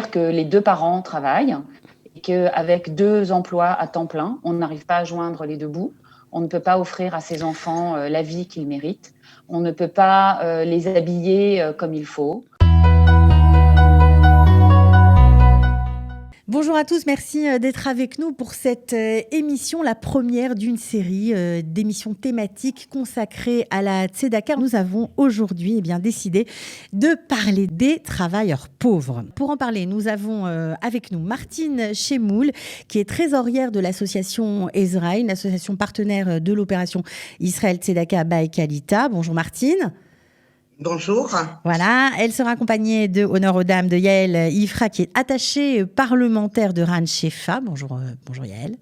que les deux parents travaillent et qu'avec 2 emplois à temps plein, on n'arrive pas à joindre les deux bouts. On ne peut pas offrir à ses enfants la vie qu'ils méritent. On ne peut pas les habiller comme il faut. Bonjour à tous, merci d'être avec nous pour cette émission, la première d'une série d'émissions thématiques consacrées à la Tzedaka. Nous avons aujourd'hui décidé de parler des travailleurs pauvres. Pour en parler, nous avons avec nous Martine Chemoul, qui est trésorière de l'association Ezra, une association partenaire de l'opération Israël Tzedaka by Kalita. Bonjour Martine. Bonjour. Voilà, elle sera accompagnée de honneur aux dames de Yael Ifra, qui est attachée parlementaire de Ran Shefa. Bonjour, bonjour Yael.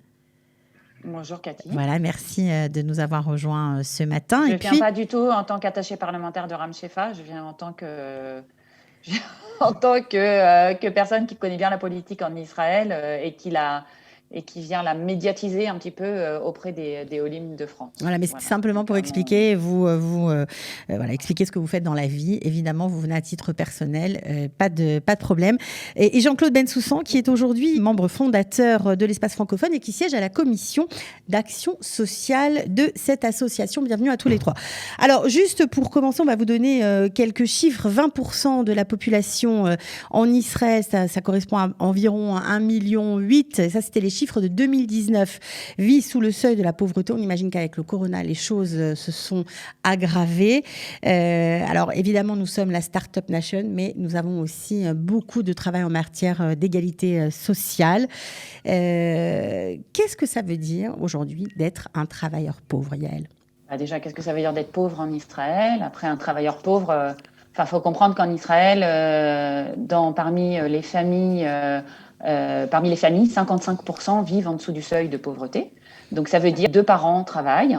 Bonjour Cathy. Voilà, merci de nous avoir rejoints ce matin. Je ne viens pas du tout en tant qu'attachée parlementaire de Ran Shefa, je viens en tant que personne qui connaît bien la politique en Israël et qui vient la médiatiser un petit peu auprès des Olim de France. Voilà, mais c'était simplement pour expliquer, expliquer ce que vous faites dans la vie. Évidemment, vous venez à titre personnel, pas de problème. Et Jean-Claude Bensoussan, qui est aujourd'hui membre fondateur de l'Espace francophone et qui siège à la commission d'action sociale de cette association. Bienvenue à tous les trois. Alors, juste pour commencer, on va vous donner quelques chiffres. 20% de la population en Israël, ça correspond à environ 1,8 million. Ça, c'était les chiffres de 2019, vit sous le seuil de la pauvreté. On imagine qu'avec le corona, les choses se sont aggravées. Alors évidemment, nous sommes la Startup Nation, mais nous avons aussi beaucoup de travail en matière d'égalité sociale. Qu'est-ce que ça veut dire aujourd'hui d'être un travailleur pauvre, Yael ? Déjà, qu'est-ce que ça veut dire d'être pauvre en Israël ? Après, un travailleur pauvre, faut comprendre qu'en Israël, parmi les familles, 55% vivent en dessous du seuil de pauvreté. Donc, ça veut dire que 2 parents travaillent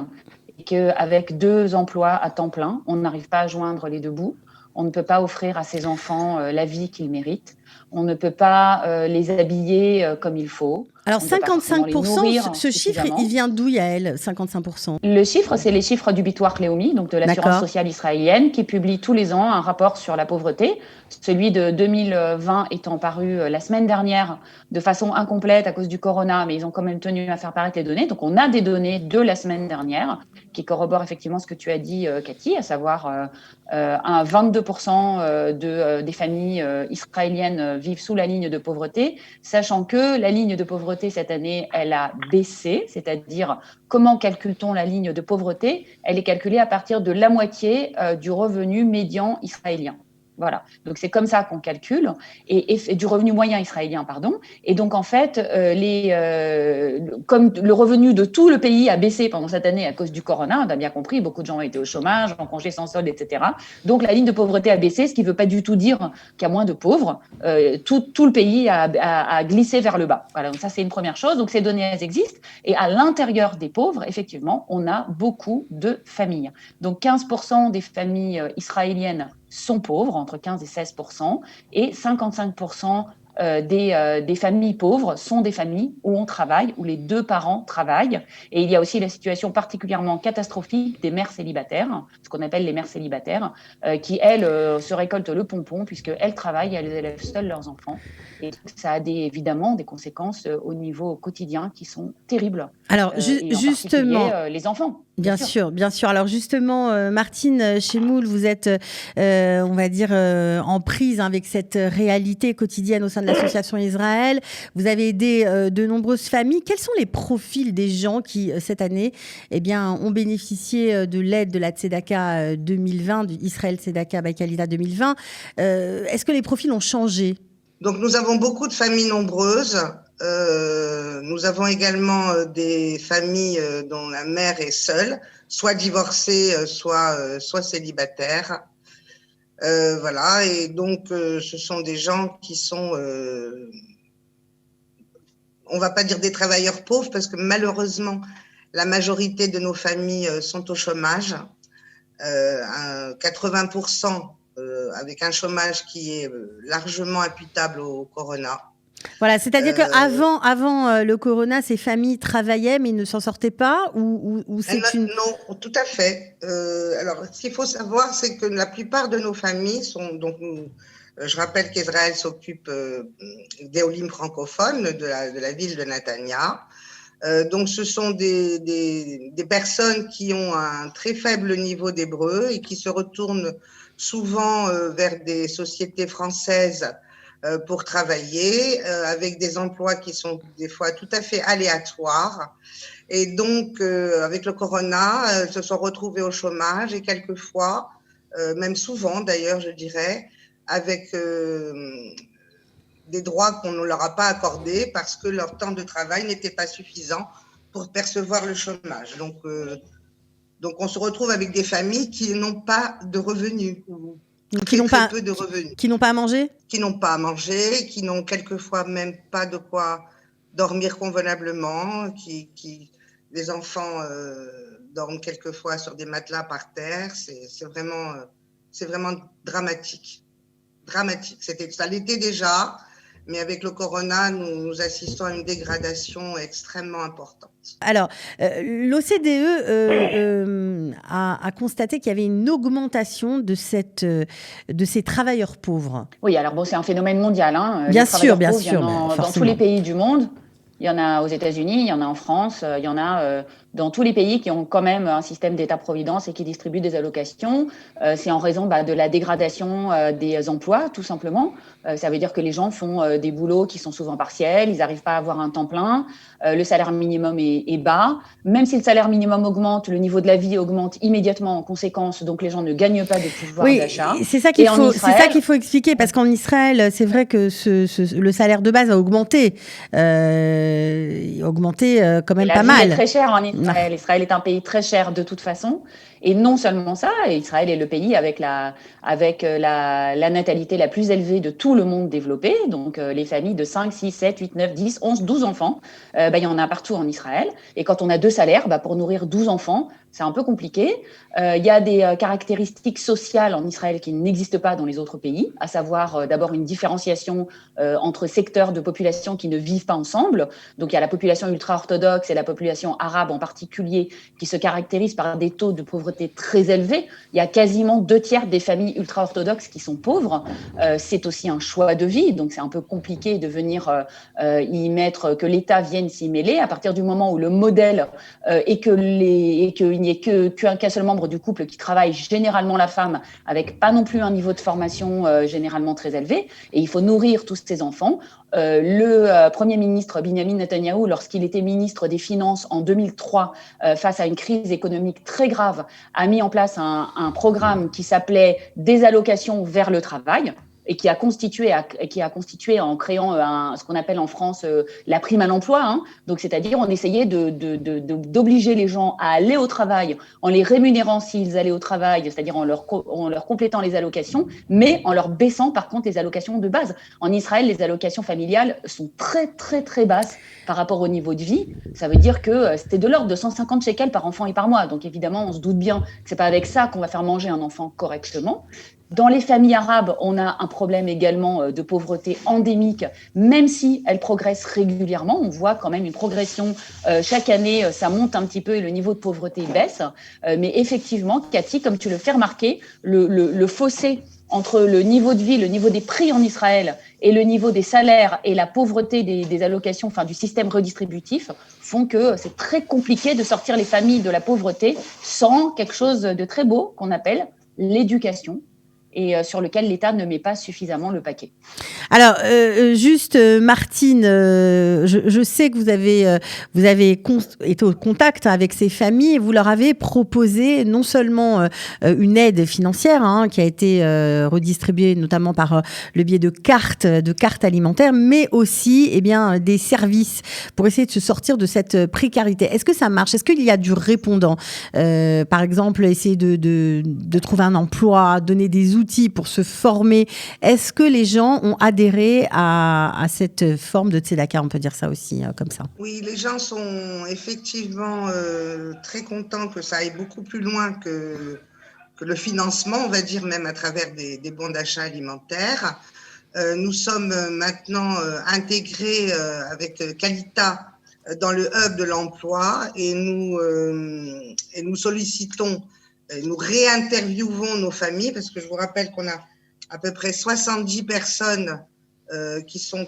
et qu'avec 2 emplois à temps plein, on n'arrive pas à joindre les deux bouts. On ne peut pas offrir à ses enfants la vie qu'ils méritent. On ne peut pas les habiller comme il faut. Alors 55%, ce chiffre, il vient d'où, Yael, 55%? Le chiffre, c'est les chiffres du Bitoire Léomi, donc de l'assurance sociale israélienne, qui publie tous les ans un rapport sur la pauvreté. Celui de 2020 étant paru la semaine dernière de façon incomplète à cause du corona, mais ils ont quand même tenu à faire paraître les données. Donc on a des données de la semaine dernière qui corroborent effectivement ce que tu as dit, Cathy, à savoir un 22% des familles israéliennes vivent sous la ligne de pauvreté, sachant que la ligne de pauvreté cette année, elle a baissé, c'est-à-dire comment calcule-t-on la ligne de pauvreté ? Elle est calculée à partir de la moitié du revenu médian israélien. Voilà, donc c'est comme ça qu'on calcule, et du revenu moyen israélien, pardon. Et donc en fait, comme le revenu de tout le pays a baissé pendant cette année à cause du corona, on a bien compris, beaucoup de gens ont été au chômage, en congé sans solde, etc. Donc la ligne de pauvreté a baissé, ce qui ne veut pas du tout dire qu'il y a moins de pauvres. Tout le pays a glissé vers le bas. Voilà, donc ça c'est une première chose. Donc ces données, elles existent. Et à l'intérieur des pauvres, effectivement, on a beaucoup de familles. Donc 15% des familles israéliennes sont pauvres, entre 15 et 16%, et 55% des familles pauvres sont des familles où on travaille, où les 2 parents travaillent. Et il y a aussi la situation particulièrement catastrophique des mères célibataires, ce qu'on appelle les mères célibataires, qui, elles, se récoltent le pompon, puisqu'elles travaillent, elles élèvent seules leurs enfants. Et ça a évidemment des conséquences au niveau quotidien qui sont terribles. Alors, justement, les enfants. Bien sûr. Alors justement, Martine Chemoul, vous êtes, on va dire, en prise avec cette réalité quotidienne au sein de l'association Israël. Vous avez aidé de nombreuses familles. Quels sont les profils des gens qui, cette année, ont bénéficié de l'aide de la Tzedaka 2020, du Israël Tzedaka by Kalita 2020 ? Est-ce que les profils ont changé ? Donc nous avons beaucoup de familles nombreuses. Nous avons également des familles dont la mère est seule, soit divorcée, soit célibataire. Voilà, et donc ce sont des gens qui sont, on va pas dire des travailleurs pauvres, parce que malheureusement, la majorité de nos familles sont au chômage, 80%. Avec un chômage qui est largement imputable au corona. Voilà, c'est-à-dire qu'avant le corona, ces familles travaillaient mais ne s'en sortaient pas ou c'est Non, tout à fait. Alors, ce qu'il faut savoir, c'est que la plupart de nos familles sont donc Je rappelle qu'Israël s'occupe des Olim francophones de la ville de Netanya. Donc, ce sont des personnes qui ont un très faible niveau d'hébreu et qui se retournent souvent vers des sociétés françaises pour travailler, avec des emplois qui sont des fois tout à fait aléatoires. Et donc, avec le corona, elles se sont retrouvées au chômage et quelquefois, même souvent d'ailleurs, je dirais, avec des droits qu'on ne leur a pas accordés parce que leur temps de travail n'était pas suffisant pour percevoir le chômage. Donc on se retrouve avec des familles qui n'ont pas de revenus ou très peu de revenus. Qui n'ont pas à manger ? Qui n'ont pas à manger, qui n'ont quelquefois même pas de quoi dormir convenablement, les enfants dorment quelquefois sur des matelas par terre. C'est vraiment dramatique. Dramatique. Ça l'était déjà, mais avec le corona, nous assistons à une dégradation extrêmement importante. Alors, l'OCDE a constaté qu'il y avait une augmentation de ces travailleurs pauvres. Oui, alors bon, c'est un phénomène mondial. Bien sûr, dans tous les pays du monde. Il y en a aux États-Unis, il y en a en France, il y en a dans tous les pays qui ont quand même un système d'État-providence et qui distribuent des allocations. C'est en raison de la dégradation des emplois, tout simplement. Ça veut dire que les gens font des boulots qui sont souvent partiels, ils n'arrivent pas à avoir un temps plein, le salaire minimum est bas. Même si le salaire minimum augmente, le niveau de la vie augmente immédiatement en conséquence, donc les gens ne gagnent pas de pouvoir d'achat. C'est ça qu'il faut expliquer, parce qu'en Israël, c'est vrai que le salaire de base a augmenté. Quand même pas mal. La vie est très chère en Israël. Israël est un pays très cher de toute façon. Et non seulement ça, Israël est le pays avec la natalité la plus élevée de tout le monde développé. Donc, les familles de 5, 6, 7, 8, 9, 10, 11, 12 enfants, il y en a partout en Israël. Et quand on a 2 salaires, pour nourrir 12 enfants, c'est un peu compliqué. Il y a des caractéristiques sociales en Israël qui n'existent pas dans les autres pays, à savoir d'abord une différenciation entre secteurs de population qui ne vivent pas ensemble. Donc, il y a la population ultra-orthodoxe et la population arabe en particulier qui se caractérisent par des taux de pauvreté très élevés. Il y a quasiment 2/3 des familles ultra-orthodoxes qui sont pauvres. C'est aussi un choix de vie, donc c'est un peu compliqué de venir y mettre, que l'État vienne s'y mêler. À partir du moment où le modèle est qu'il n'y ait qu'un seul membre du couple qui travaille, généralement la femme, avec pas non plus un niveau de formation généralement très élevé, et il faut nourrir tous ces enfants. Le Premier ministre Benjamin Netanyahou, lorsqu'il était ministre des Finances en 2003, face à une crise économique très grave, a mis en place un programme qui s'appelait « Des allocations vers le travail » et qui a constitué en créant ce qu'on appelle en France la prime à l'emploi. Donc, c'est-à-dire, on essayait d'obliger les gens à aller au travail en les rémunérant s'ils allaient au travail, c'est-à-dire en leur complétant les allocations, mais en leur baissant, par contre, les allocations de base. En Israël, les allocations familiales sont très, très, très basses par rapport au niveau de vie. Ça veut dire que c'était de l'ordre de 150 shekels par enfant et par mois. Donc, évidemment, on se doute bien que c'est pas avec ça qu'on va faire manger un enfant correctement. Dans les familles arabes, on a un problème également de pauvreté endémique, même si elle progresse régulièrement. On voit quand même une progression. Chaque année, ça monte un petit peu et le niveau de pauvreté baisse. Mais effectivement, Cathy, comme tu le fais remarquer, le fossé entre le niveau de vie, le niveau des prix en Israël et le niveau des salaires et la pauvreté des allocations, enfin du système redistributif, font que c'est très compliqué de sortir les familles de la pauvreté sans quelque chose de très beau qu'on appelle l'éducation, et sur lequel l'État ne met pas suffisamment le paquet. Alors, juste, Martine, je sais que vous avez été au contact avec ces familles et vous leur avez proposé non seulement une aide financière qui a été redistribuée notamment par le biais de cartes alimentaires, mais aussi des services pour essayer de se sortir de cette précarité. Est-ce que ça marche ? Est-ce qu'il y a du répondant ? Par exemple, essayer de trouver un emploi, donner des outils pour se former. Est-ce que les gens ont adhéré à cette forme de tzedaka ? On peut dire ça aussi, comme ça. Oui, les gens sont effectivement très contents que ça aille beaucoup plus loin que le financement, on va dire même à travers des bons d'achat alimentaires. Nous sommes maintenant intégrés avec Qualita dans le hub de l'emploi et nous sollicitons, nous réinterviewons nos familles parce que je vous rappelle qu'on a à peu près 70 personnes qui sont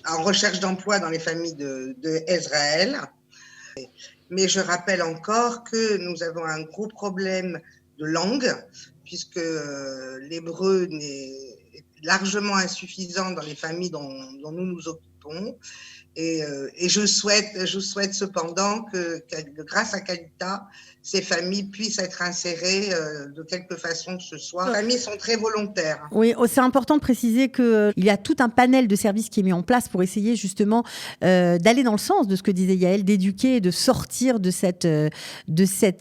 en recherche d'emploi dans les familles d'Israël. Mais je rappelle encore que nous avons un gros problème de langue, puisque l'hébreu est largement insuffisant dans les familles dont nous nous occupons. Et je souhaite cependant que grâce à Qualita, ces familles puissent être insérées de quelque façon que ce soit. Les familles sont très volontaires. Oui, c'est important de préciser qu'il y a tout un panel de services qui est mis en place pour essayer justement d'aller dans le sens de ce que disait Yaël, d'éduquer et de sortir de cette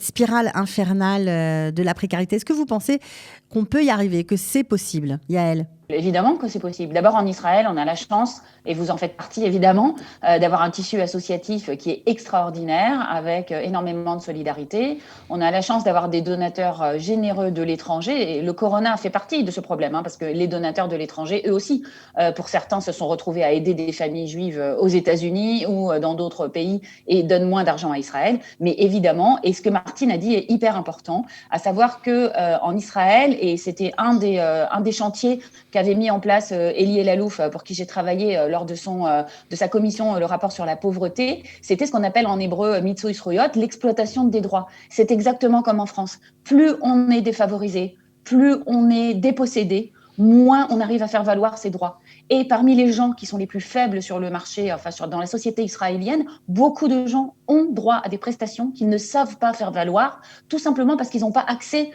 spirale infernale de la précarité. Est-ce que vous pensez qu'on peut y arriver, que c'est possible, Yaël ? Évidemment que c'est possible. D'abord, en Israël, on a la chance, et vous en faites partie évidemment, d'avoir un tissu associatif qui est extraordinaire, avec énormément de solidarité. On a la chance d'avoir des donateurs généreux de l'étranger, et le Corona fait partie de ce problème, parce que les donateurs de l'étranger, eux aussi, pour certains, se sont retrouvés à aider des familles juives aux États-Unis ou dans d'autres pays et donnent moins d'argent à Israël. Mais évidemment, et ce que Martine a dit est hyper important, à savoir que en Israël, et c'était un des chantiers qu'avait mis en place Elie Elalouf, pour qui j'ai travaillé lors de sa commission, le rapport sur la pauvreté, c'était ce qu'on appelle en hébreu Mitzui Zruyot, l'exploitation des droits. C'est exactement comme en France. Plus on est défavorisé, plus on est dépossédé, moins on arrive à faire valoir ses droits. Et parmi les gens qui sont les plus faibles sur le marché, dans la société israélienne, beaucoup de gens ont droit à des prestations qu'ils ne savent pas faire valoir, tout simplement parce qu'ils n'ont pas accès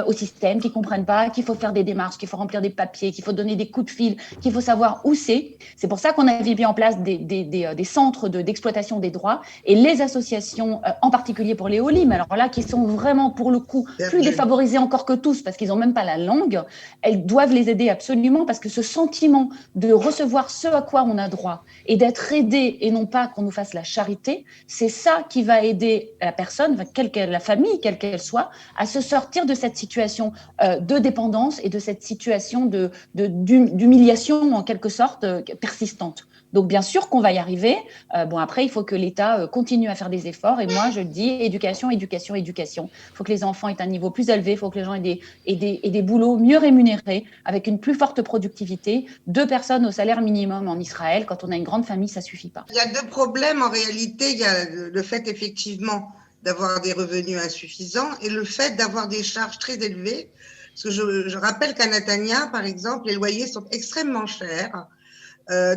au système, qu'ils ne comprennent pas, qu'il faut faire des démarches, qu'il faut remplir des papiers, qu'il faut donner des coups de fil, qu'il faut savoir où c'est. C'est pour ça qu'on avait mis en place des centres d'exploitation des droits, et les associations, en particulier pour les Olim, alors là, qui sont vraiment, pour le coup, plus défavorisés encore que tous, parce qu'ils n'ont même pas la langue, elles doivent les aider absolument, parce que ce sentiment de recevoir ce à quoi on a droit et d'être aidé et non pas qu'on nous fasse la charité, c'est ça qui va aider la personne, la famille, quelle qu'elle soit, à se sortir de cette situation de dépendance et de cette situation d'humiliation en quelque sorte persistante. Donc, bien sûr qu'on va y arriver. Après, il faut que l'État continue à faire des efforts. Et moi, je le dis, éducation, éducation, éducation. Il faut que les enfants aient un niveau plus élevé. Il faut que les gens aient des boulots mieux rémunérés, avec une plus forte productivité. 2 personnes au salaire minimum en Israël. Quand on a une grande famille, ça ne suffit pas. Il y a 2 problèmes. En réalité, il y a le fait, effectivement, d'avoir des revenus insuffisants et le fait d'avoir des charges très élevées. Parce que je rappelle qu'à Netanya, par exemple, les loyers sont extrêmement chers.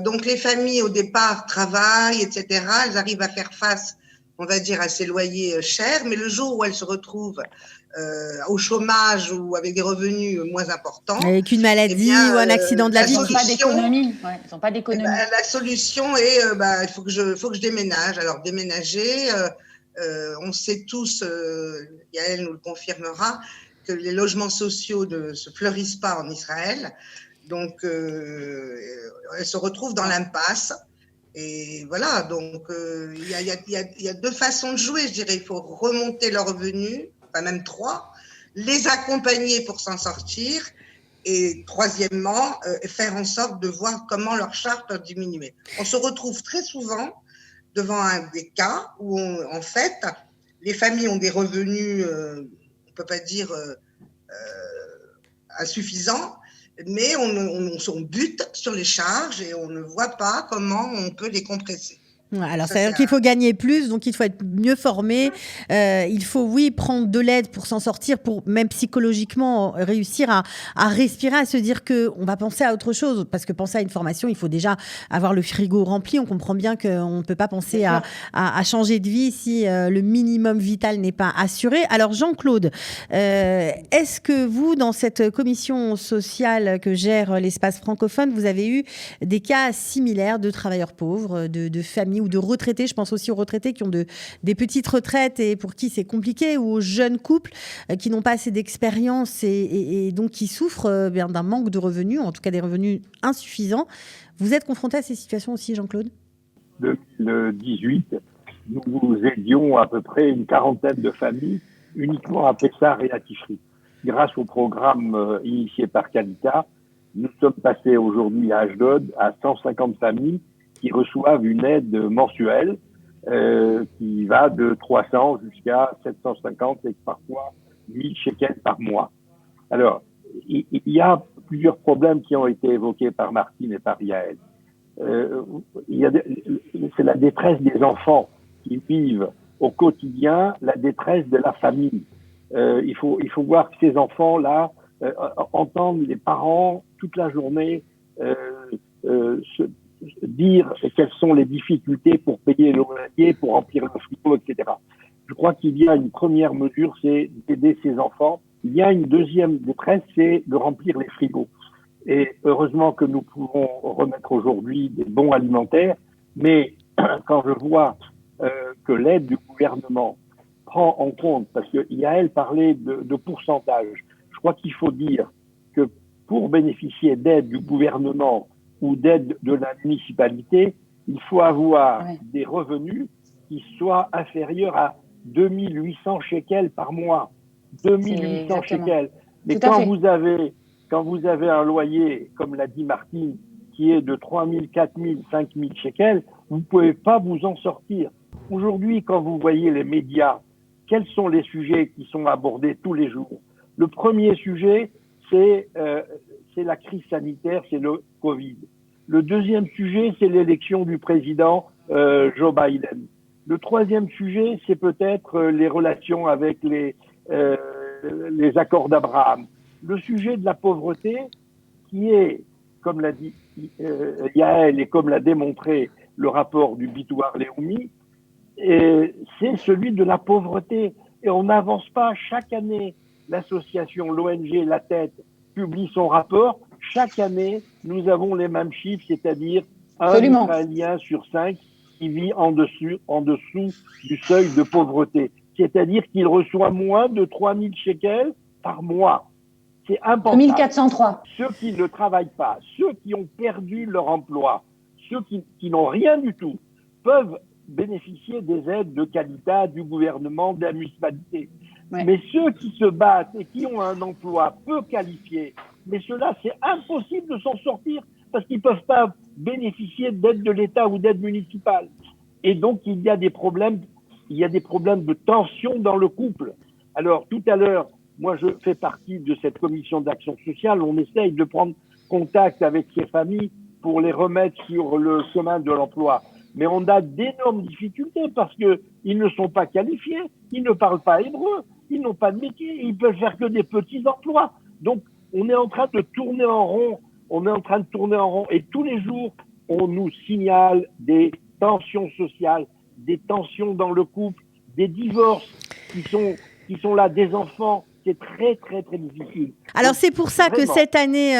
Donc, les familles, au départ, travaillent, etc. Elles arrivent à faire face, on va dire, à ces loyers chers. Mais le jour où elles se retrouvent au chômage ou avec des revenus moins importants. Avec une maladie ou un accident de la vie. Ils n'ont pas d'économie. Ouais, ils n'ont pas d'économie. La solution est, il faut que je déménage. Alors, déménager, on sait tous, Yael nous le confirmera, que les logements sociaux ne se fleurissent pas en Israël. Donc, elles se retrouvent dans l'impasse. Et voilà, donc il y a 2 façons de jouer, je dirais. Il faut remonter leurs revenus, enfin même 3, les accompagner pour s'en sortir. Et troisièmement, faire en sorte de voir comment leurs charges peuvent diminuer. On se retrouve très souvent devant des cas où, en fait, les familles ont des revenus, on ne peut pas dire insuffisants, mais on bute sur les charges et on ne voit pas comment on peut les compresser. Alors, ça veut dire qu'il faut gagner plus, donc il faut être mieux formé. Il faut, oui, prendre de l'aide pour s'en sortir, pour même psychologiquement réussir à respirer, à se dire qu'on va penser à autre chose. Parce que penser à une formation, il faut déjà avoir le frigo rempli. On comprend bien qu'on ne peut pas penser à changer de vie si le minimum vital n'est pas assuré. Alors, Jean-Claude, est-ce que vous, dans cette commission sociale que gère l'espace francophone, vous avez eu des cas similaires de travailleurs pauvres, de familles ou de retraités? Je pense aussi aux retraités qui ont des petites retraites et pour qui c'est compliqué, ou aux jeunes couples qui n'ont pas assez d'expérience et donc qui souffrent d'un manque de revenus, en tout cas des revenus insuffisants. Vous êtes confronté à ces situations aussi, Jean-Claude? Le 18, nous aidions à peu près une quarantaine de familles uniquement à Pessah et à Tifri. Grâce au programme initié par Qualita, nous sommes passés aujourd'hui à Ashdod à 150 familles qui reçoivent une aide mensuelle qui va de 300 jusqu'à 750 et parfois 1000 shekels par mois. Alors, il y a plusieurs problèmes qui ont été évoqués par Martine et par Yael. C'est la détresse des enfants qui vivent au quotidien la détresse de la famille. Il faut voir que ces enfants-là entendent les parents toute la journée dire quelles sont les difficultés pour payer le loyer, pour remplir le frigo, etc. Je crois qu'il y a une première mesure, c'est d'aider ces enfants. Il y a une deuxième détresse, c'est de remplir les frigos. Et heureusement que nous pouvons remettre aujourd'hui des bons alimentaires, mais quand je vois que l'aide du gouvernement prend en compte, parce que Yael parlait de pourcentage, je crois qu'il faut dire que pour bénéficier d'aide du gouvernement ou d'aide de la municipalité, il faut avoir des revenus qui soient inférieurs à 2800 shekels par mois. 2800 shekels. Mais quand vous avez un loyer, comme l'a dit Martine, qui est de 3000, 4000, 5000 shekels, vous ne pouvez pas vous en sortir. Aujourd'hui, quand vous voyez les médias, quels sont les sujets qui sont abordés tous les jours? Le premier sujet, c'est la crise sanitaire, c'est le Covid. Le deuxième sujet, c'est l'élection du président Joe Biden. Le troisième sujet, c'est peut-être les relations avec les accords d'Abraham. Le sujet de la pauvreté, qui est, comme l'a dit Yael et comme l'a démontré le rapport du Bitoire Léoumi, c'est celui de la pauvreté. Et on n'avance pas. Chaque année, l'association, l'ONG La Tête, publie son rapport. Chaque année, nous avons les mêmes chiffres, c'est-à-dire un Israélien sur 5 qui vit en dessous du seuil de pauvreté. C'est-à-dire qu'il reçoit moins de 3000 shekels par mois. C'est important. 2403. Ceux qui ne travaillent pas, ceux qui ont perdu leur emploi, ceux qui n'ont rien du tout, peuvent bénéficier des aides de qualité du gouvernement, de la municipalité. Ouais. Mais ceux qui se battent et qui ont un emploi peu qualifié, mais ceux-là, c'est impossible de s'en sortir parce qu'ils ne peuvent pas bénéficier d'aide de l'État ou d'aide municipale. Et donc, il y a des problèmes de tension dans le couple. Alors, tout à l'heure, moi, je fais partie de cette commission d'action sociale. On essaye de prendre contact avec ces familles pour les remettre sur le chemin de l'emploi. Mais on a d'énormes difficultés parce qu'ils ne sont pas qualifiés, ils ne parlent pas hébreu, ils n'ont pas de métier, ils peuvent faire que des petits emplois. Donc, on est en train de tourner en rond. Et tous les jours, on nous signale des tensions sociales, des tensions dans le couple, des divorces qui sont là, des enfants. C'est très, très, très difficile. Alors, c'est pour ça que cette année,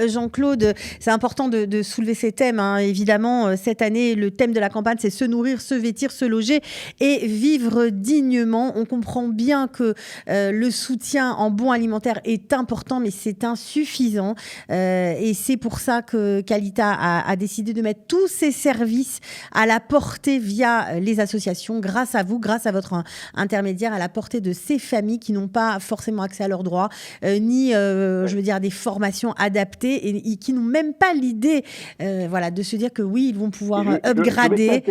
Jean-Claude, c'est important de soulever ces thèmes. Hein. Évidemment, cette année, le thème de la campagne, c'est se nourrir, se vêtir, se loger et vivre dignement. On comprend bien que le soutien en bons alimentaires est important, mais c'est insuffisant. Et c'est pour ça que Qualita a décidé de mettre tous ses services à la portée via les associations, grâce à vous, grâce à votre intermédiaire, à la portée de ces familles qui n'ont pas forcément accès à leurs droits, ni je veux dire des formations adaptées et qui n'ont même pas l'idée de se dire que oui, ils vont pouvoir upgrader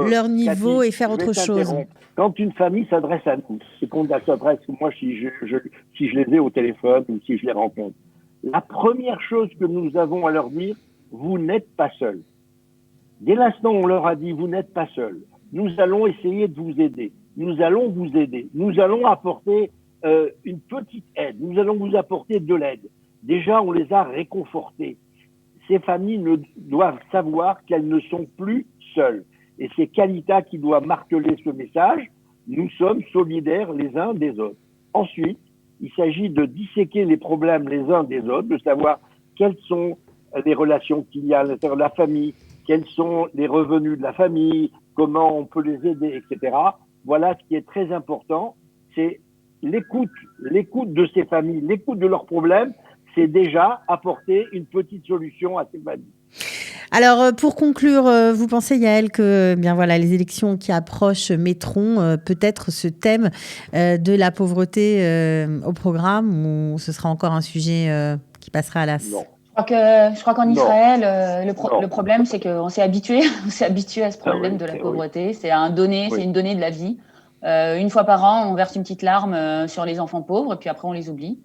leur niveau et faire autre chose. Quand une famille s'adresse à nous, c'est qu'on s'adresse, moi si je les ai au téléphone ou si je les rencontre, la première chose que nous avons à leur dire, vous n'êtes pas seuls. Dès l'instant où on leur a dit vous n'êtes pas seuls, nous allons essayer de vous aider, nous allons vous aider, nous allons apporter une petite aide. Nous allons vous apporter de l'aide. Déjà, on les a réconfortés. Ces familles doivent savoir qu'elles ne sont plus seules. Et c'est Qualita qui doit marteler ce message. Nous sommes solidaires les uns des autres. Ensuite, il s'agit de disséquer les problèmes les uns des autres, de savoir quelles sont les relations qu'il y a à l'intérieur de la famille, quels sont les revenus de la famille, comment on peut les aider, etc. Voilà ce qui est très important, c'est l'écoute de ces familles, l'écoute de leurs problèmes, c'est déjà apporter une petite solution à ces familles. Alors, pour conclure, vous pensez, Yael, que les élections qui approchent mettront peut-être ce thème de la pauvreté au programme, ou ce sera encore un sujet qui passera à l'as? Non. Je crois qu'en Israël, le problème, c'est qu'on s'est habitué à ce problème de la pauvreté. Oui. C'est une donnée de la vie. Une fois par an, on verse une petite larme sur les enfants pauvres, puis après on les oublie.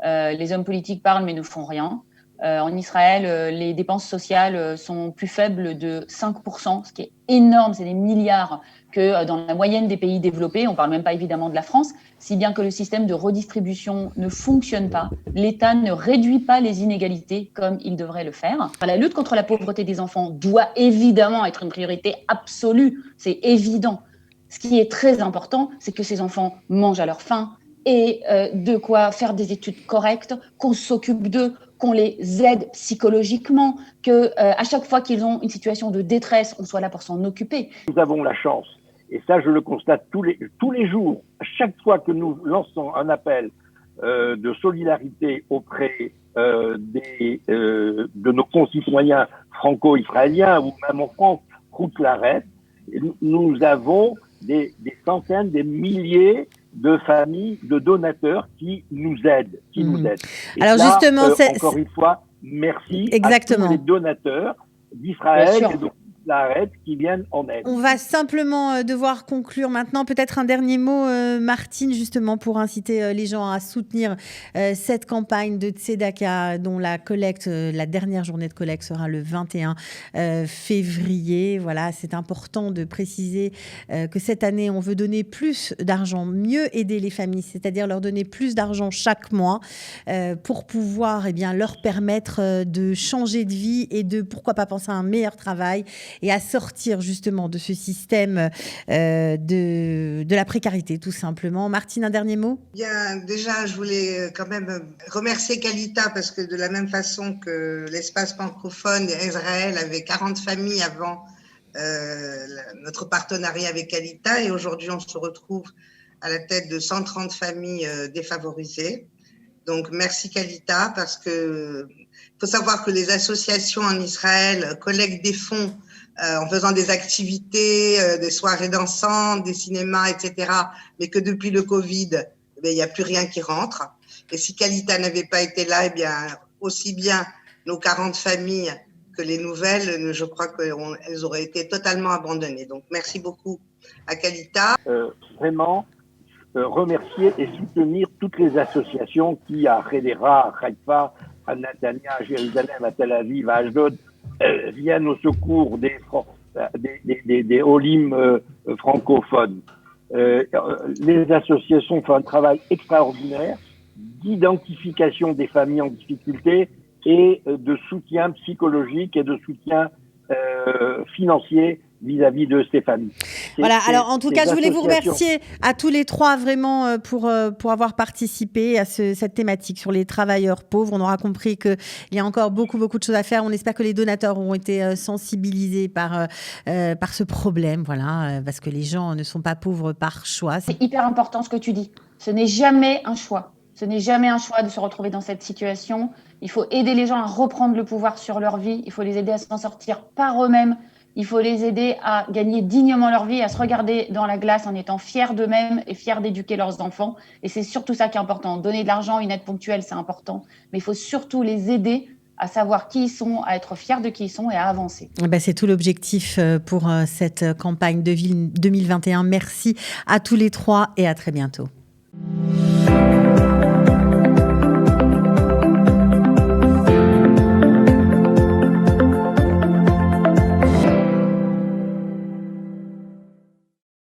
Les hommes politiques parlent mais ne font rien. En Israël, les dépenses sociales sont plus faibles de 5%, ce qui est énorme, c'est des milliards, que dans la moyenne des pays développés. On ne parle même pas évidemment de la France, si bien que le système de redistribution ne fonctionne pas. L'État ne réduit pas les inégalités comme il devrait le faire. La lutte contre la pauvreté des enfants doit évidemment être une priorité absolue, c'est évident. Ce qui est très important, c'est que ces enfants mangent à leur faim et de quoi faire des études correctes, qu'on s'occupe d'eux, qu'on les aide psychologiquement, qu'à chaque fois qu'ils ont une situation de détresse, on soit là pour s'en occuper. Nous avons la chance, et ça je le constate tous les jours, à chaque fois que nous lançons un appel de solidarité auprès de nos concitoyens franco-israéliens, ou même en France, route l'arrête, nous avons des centaines, des milliers de familles, de donateurs qui nous aident. Et alors là, justement, encore une fois, merci exactement à tous les donateurs d'Israël et de l'arrêt qui viennent en aide. On va simplement devoir conclure maintenant. Peut-être un dernier mot, Martine, justement, pour inciter les gens à soutenir cette campagne de Tzedaka, dont la dernière journée de collecte sera le 21 février. Voilà, c'est important de préciser que cette année, on veut donner plus d'argent, mieux aider les familles, c'est-à-dire leur donner plus d'argent chaque mois pour pouvoir leur permettre de changer de vie et de, pourquoi pas, penser à un meilleur travail et à sortir justement de ce système de la précarité, tout simplement. Martine, un dernier mot ? Bien, déjà, je voulais quand même remercier Kalita, parce que de la même façon que l'espace francophone d'Israël avait 40 familles avant notre partenariat avec Kalita, et aujourd'hui on se retrouve à la tête de 130 familles défavorisées. Donc merci Kalita, parce que faut savoir que les associations en Israël collectent des fonds en faisant des activités, des soirées dansantes, des cinémas, etc. Mais que depuis le Covid, il n'y a plus rien qui rentre. Et si Kalita n'avait pas été là, aussi bien nos 40 familles que les nouvelles, je crois qu'elles auraient été totalement abandonnées. Donc merci beaucoup à Kalita. Vraiment, remercier et soutenir toutes les associations qui, à Hedera, à Haïfa, à Netanya, à Jérusalem, à Tel Aviv, à Ashdod, viennent au secours des Olim francophones. Les associations font un travail extraordinaire d'identification des familles en difficulté et de soutien psychologique et de soutien financier vis-à-vis de ces familles. Voilà, alors en tout cas, je voulais vous remercier à tous les trois vraiment pour avoir participé à cette thématique sur les travailleurs pauvres. On aura compris qu'il y a encore beaucoup de choses à faire. On espère que les donateurs auront été sensibilisés par ce problème, voilà, parce que les gens ne sont pas pauvres par choix. C'est hyper important ce que tu dis. Ce n'est jamais un choix. Ce n'est jamais un choix de se retrouver dans cette situation. Il faut aider les gens à reprendre le pouvoir sur leur vie. Il faut les aider à s'en sortir par eux-mêmes. Il faut les aider à gagner dignement leur vie, à se regarder dans la glace en étant fiers d'eux-mêmes et fiers d'éduquer leurs enfants. Et c'est surtout ça qui est important. Donner de l'argent, une aide ponctuelle, c'est important. Mais il faut surtout les aider à savoir qui ils sont, à être fiers de qui ils sont et à avancer. C'est tout l'objectif pour cette campagne de ville 2021. Merci à tous les trois et à très bientôt.